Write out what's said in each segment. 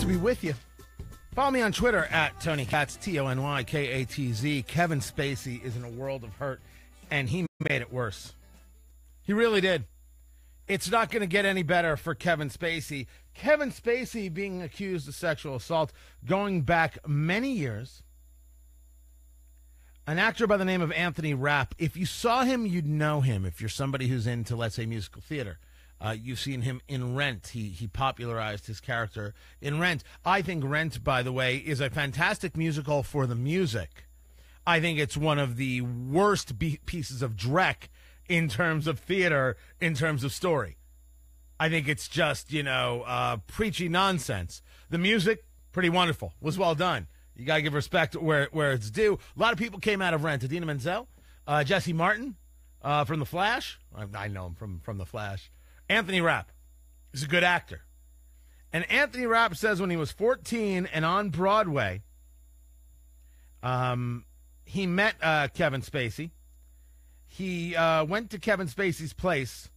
to be with you. Follow me on Twitter at Tony Katz, TonyKatz. Kevin Spacey is in a world of hurt, and he made it worse. He really did. It's not going to get any better for Kevin Spacey. Kevin Spacey being accused of sexual assault going back many years. An actor by the name of Anthony Rapp. If you saw him, you'd know him. If you're somebody who's into, let's say, musical theater. You've seen him in Rent. He popularized his character in Rent. I think Rent, by the way, is a fantastic musical for the music. I think it's one of the worst pieces of dreck in terms of theater, in terms of story. I think it's just, preachy nonsense. The music, pretty wonderful. Was well done. You got to give respect where it's due. A lot of people came out of Rent. Idina Menzel, Jesse Martin from The Flash. I know him from The Flash. Anthony Rapp is a good actor. And Anthony Rapp says when he was 14 and on Broadway, he met Kevin Spacey. He went to Kevin Spacey's place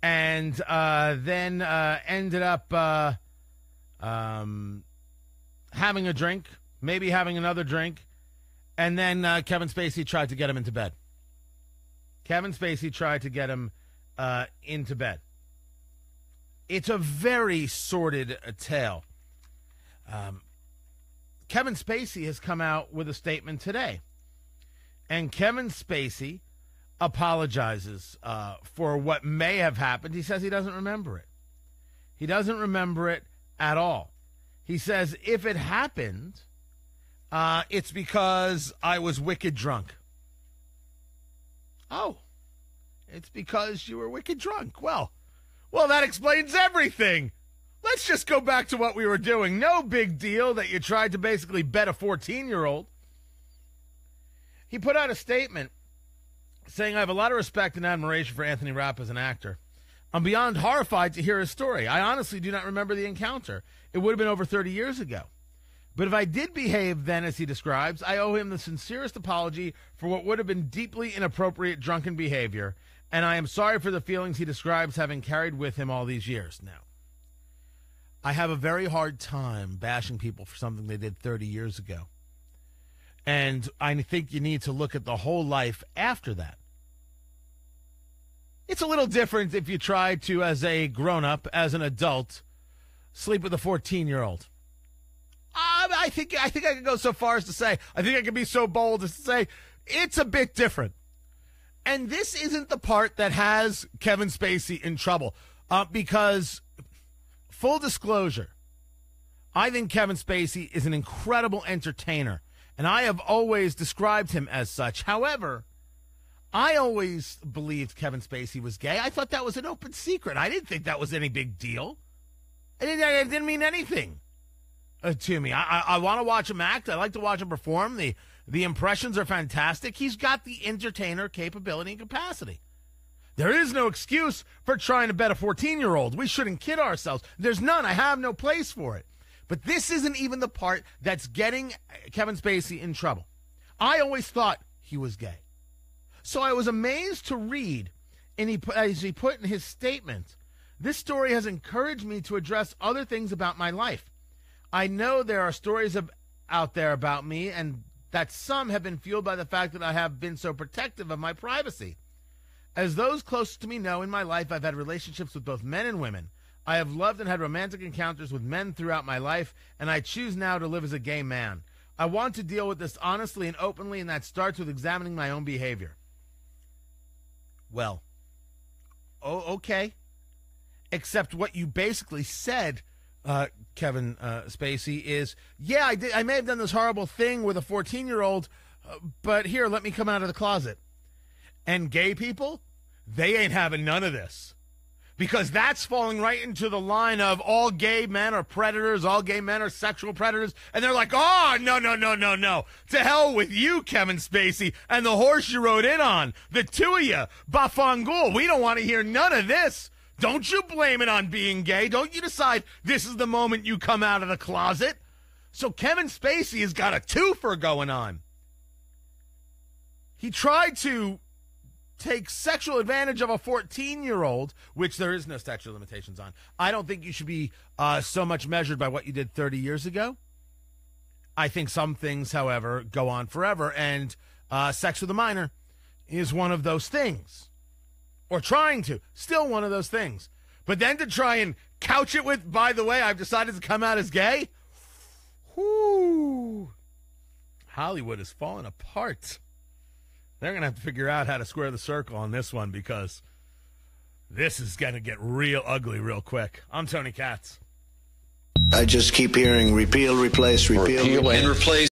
and then ended up having a drink, maybe having another drink, and then Kevin Spacey tried to get him into bed. Kevin Spacey tried to get him into bed. It's a very sordid tale. Kevin Spacey has come out with a statement today. And Kevin Spacey apologizes for what may have happened. He says he doesn't remember it. He doesn't remember it at all. He says, if it happened, it's because I was wicked drunk. Oh, it's because you were wicked drunk. Well, that explains everything. Let's just go back to what we were doing. No big deal that you tried to basically bet a 14-year-old. He put out a statement saying, I have a lot of respect and admiration for Anthony Rapp as an actor. I'm beyond horrified to hear his story. I honestly do not remember the encounter. It would have been over 30 years ago. But if I did behave then as he describes, I owe him the sincerest apology for what would have been deeply inappropriate drunken behavior, and I am sorry for the feelings he describes having carried with him all these years. Now, I have a very hard time bashing people for something they did 30 years ago. And I think you need to look at the whole life after that. It's a little different if you try to, as a grown-up, as an adult, sleep with a 14-year-old. I think I could go so far as to say, I think I could be so bold as to say, it's a bit different. And this isn't the part that has Kevin Spacey in trouble. Because, full disclosure, I think Kevin Spacey is an incredible entertainer. And I have always described him as such. However, I always believed Kevin Spacey was gay. I thought that was an open secret. I didn't think that was any big deal. It didn't mean anything to me. I want to watch him act. I like to watch him perform. The impressions are fantastic. He's got the entertainer capability and capacity. There is no excuse for trying to bet a 14-year-old. We shouldn't kid ourselves. There's none. I have no place for it. But this isn't even the part that's getting Kevin Spacey in trouble. I always thought he was gay. So I was amazed to read, and as he put in his statement, this story has encouraged me to address other things about my life. I know there are stories out there about me, and that some have been fueled by the fact that I have been so protective of my privacy. As those closest to me know, in my life, I've had relationships with both men and women. I have loved and had romantic encounters with men throughout my life, and I choose now to live as a gay man. I want to deal with this honestly and openly, and that starts with examining my own behavior. Well, okay. Except what you basically said, Kevin Spacey, is, yeah, I may have done this horrible thing with a 14-year-old, but here, let me come out of the closet. And gay people, they ain't having none of this. Because that's falling right into the line of all gay men are predators, all gay men are sexual predators. And they're like, oh, no. To hell with you, Kevin Spacey, and the horse you rode in on. The two of you, Bafangul, we don't want to hear none of this. Don't you blame it on being gay. Don't you decide this is the moment you come out of the closet. So Kevin Spacey has got a twofer going on. He tried to take sexual advantage of a 14-year-old, which there is no statute of limitations on, I don't think you should be so much measured by what you did 30 years ago. I think some things, however, go on forever, and sex with a minor is one of those things. Or trying to. Still one of those things. But then to try and couch it with, by the way, I've decided to come out as gay? Whoo! Hollywood is falling apart. They're going to have to figure out how to square the circle on this one, because this is going to get real ugly real quick. I'm Tony Katz. I just keep hearing repeal, replace, repeal, and replace.